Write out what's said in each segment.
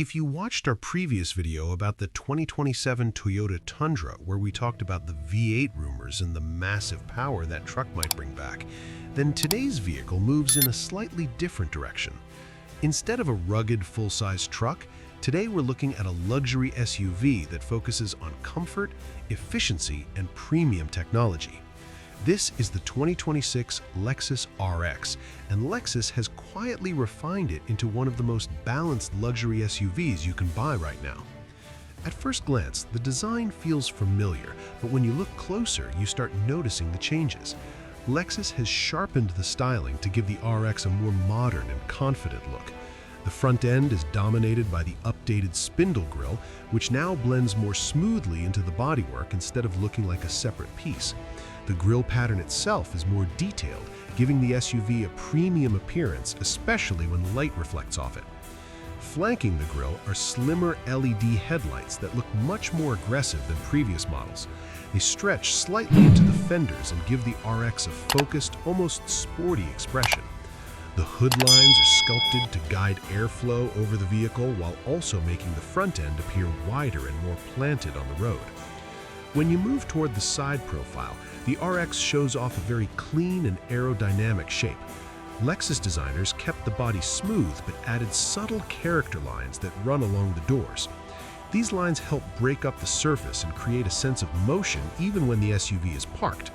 If you watched our previous video about the 2027 Toyota Tundra, where we talked about the V8 rumors and the massive power that truck might bring back, then today's vehicle moves in a slightly different direction. Instead of a rugged full-size truck, today we're looking at a luxury SUV that focuses on comfort, efficiency, and premium technology. This is the 2026 Lexus RX, and Lexus has quietly refined it into one of the most balanced luxury SUVs you can buy right now. At first glance, the design feels familiar, but when you look closer, you start noticing the changes. Lexus has sharpened the styling to give the RX a more modern and confident look. The front end is dominated by the updated spindle grille, which now blends more smoothly into the bodywork instead of looking like a separate piece. The grille pattern itself is more detailed, giving the SUV a premium appearance, especially when light reflects off it. Flanking the grille are slimmer LED headlights that look much more aggressive than previous models. They stretch slightly into the fenders and give the RX a focused, almost sporty expression. The hood lines are sculpted to guide airflow over the vehicle while also making the front end appear wider and more planted on the road. When you move toward the side profile, the RX shows off a very clean and aerodynamic shape. Lexus designers kept the body smooth but added subtle character lines that run along the doors. These lines help break up the surface and create a sense of motion even when the SUV is parked.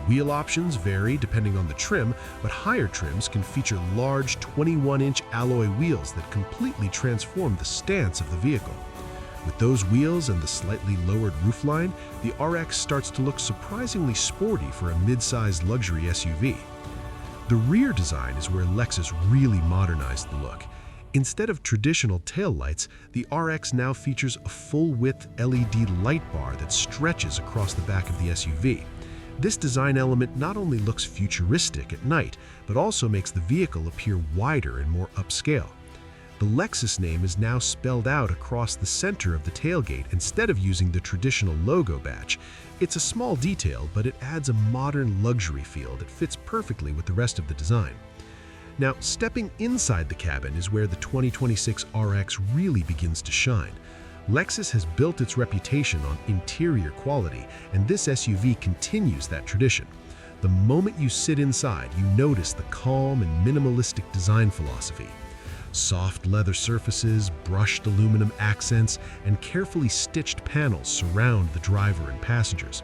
Wheel options vary depending on the trim, but higher trims can feature large 21-inch alloy wheels that completely transform the stance of the vehicle. With those wheels and the slightly lowered roofline, the RX starts to look surprisingly sporty for a mid-sized luxury SUV. The rear design is where Lexus really modernized the look. Instead of traditional taillights, the RX now features a full-width LED light bar that stretches across the back of the SUV. This design element not only looks futuristic at night, but also makes the vehicle appear wider and more upscale. The Lexus name is now spelled out across the center of the tailgate instead of using the traditional logo badge. It's a small detail, but it adds a modern luxury feel that fits perfectly with the rest of the design. Now, stepping inside the cabin is where the 2026 RX really begins to shine. Lexus has built its reputation on interior quality, and this SUV continues that tradition. The moment you sit inside, you notice the calm and minimalistic design philosophy. Soft leather surfaces, brushed aluminum accents, and carefully stitched panels surround the driver and passengers.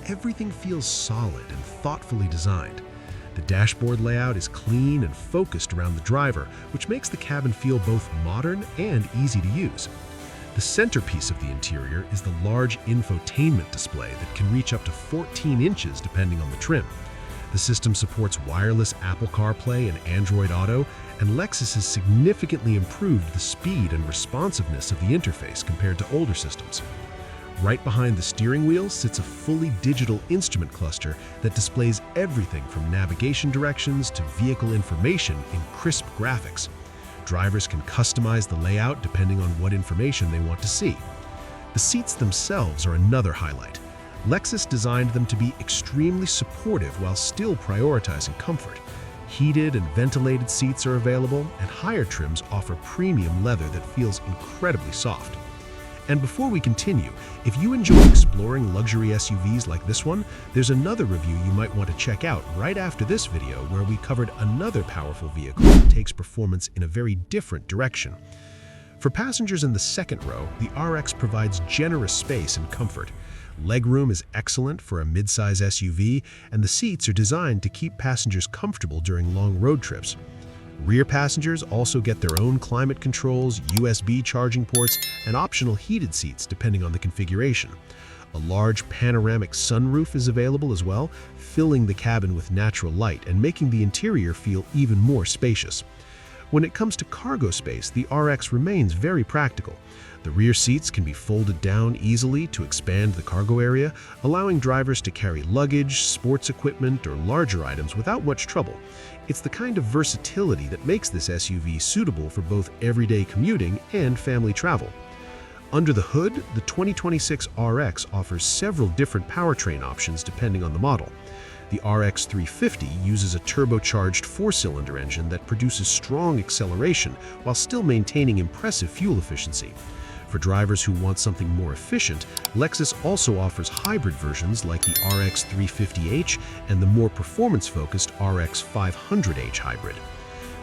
Everything feels solid and thoughtfully designed. The dashboard layout is clean and focused around the driver, which makes the cabin feel both modern and easy to use. The centerpiece of the interior is the large infotainment display that can reach up to 14 inches depending on the trim. The system supports wireless Apple CarPlay and Android Auto, and Lexus has significantly improved the speed and responsiveness of the interface compared to older systems. Right behind the steering wheel sits a fully digital instrument cluster that displays everything from navigation directions to vehicle information in crisp graphics. Drivers can customize the layout depending on what information they want to see. The seats themselves are another highlight. Lexus designed them to be extremely supportive while still prioritizing comfort. Heated and ventilated seats are available, and higher trims offer premium leather that feels incredibly soft. And before we continue, if you enjoy exploring luxury SUVs like this one, there's another review you might want to check out right after this video where we covered another powerful vehicle that takes performance in a very different direction. For passengers in the second row, the RX provides generous space and comfort. Legroom is excellent for a mid-size SUV, and the seats are designed to keep passengers comfortable during long road trips. Rear passengers also get their own climate controls, USB charging ports, and optional heated seats depending on the configuration. A large panoramic sunroof is available as well, filling the cabin with natural light and making the interior feel even more spacious. When it comes to cargo space, the RX remains very practical. The rear seats can be folded down easily to expand the cargo area, allowing drivers to carry luggage, sports equipment, or larger items without much trouble. It's the kind of versatility that makes this SUV suitable for both everyday commuting and family travel. Under the hood, the 2026 RX offers several different powertrain options depending on the model. The RX 350 uses a turbocharged 4-cylinder engine that produces strong acceleration while still maintaining impressive fuel efficiency. For drivers who want something more efficient, Lexus also offers hybrid versions like the RX 350h and the more performance-focused RX 500h hybrid.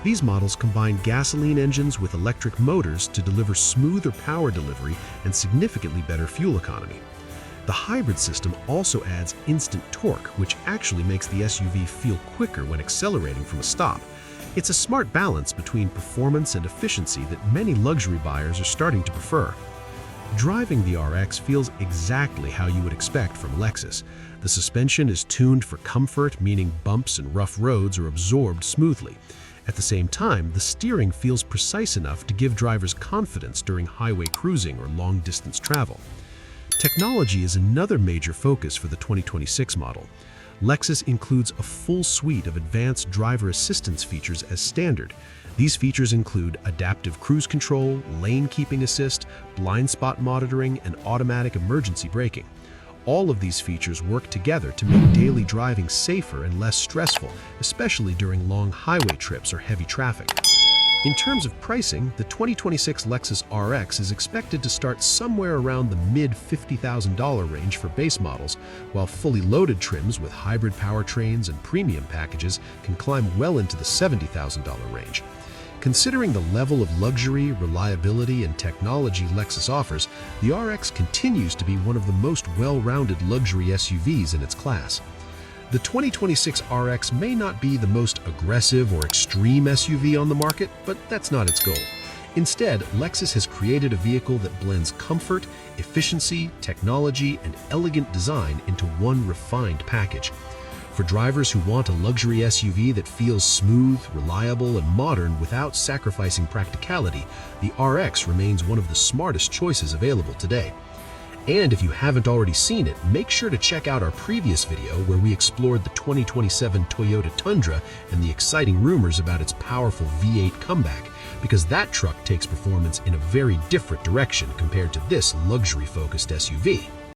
These models combine gasoline engines with electric motors to deliver smoother power delivery and significantly better fuel economy. The hybrid system also adds instant torque, which actually makes the SUV feel quicker when accelerating from a stop. It's a smart balance between performance and efficiency that many luxury buyers are starting to prefer. Driving the RX feels exactly how you would expect from Lexus. The suspension is tuned for comfort, meaning bumps and rough roads are absorbed smoothly. At the same time, the steering feels precise enough to give drivers confidence during highway cruising or long-distance travel. Technology is another major focus for the 2026 model. Lexus includes a full suite of advanced driver assistance features as standard. These features include adaptive cruise control, lane keeping assist, blind spot monitoring, and automatic emergency braking. All of these features work together to make daily driving safer and less stressful, especially during long highway trips or heavy traffic. In terms of pricing, the 2026 Lexus RX is expected to start somewhere around the mid-$50,000 range for base models, while fully loaded trims with hybrid powertrains and premium packages can climb well into the $70,000 range. Considering the level of luxury, reliability, and technology Lexus offers, the RX continues to be one of the most well-rounded luxury SUVs in its class. The 2026 RX may not be the most aggressive or extreme SUV on the market, but that's not its goal. Instead, Lexus has created a vehicle that blends comfort, efficiency, technology, and elegant design into one refined package. For drivers who want a luxury SUV that feels smooth, reliable, and modern without sacrificing practicality, the RX remains one of the smartest choices available today. And if you haven't already seen it, make sure to check out our previous video where we explored the 2027 Toyota Tundra and the exciting rumors about its powerful V8 comeback, because that truck takes performance in a very different direction compared to this luxury-focused SUV.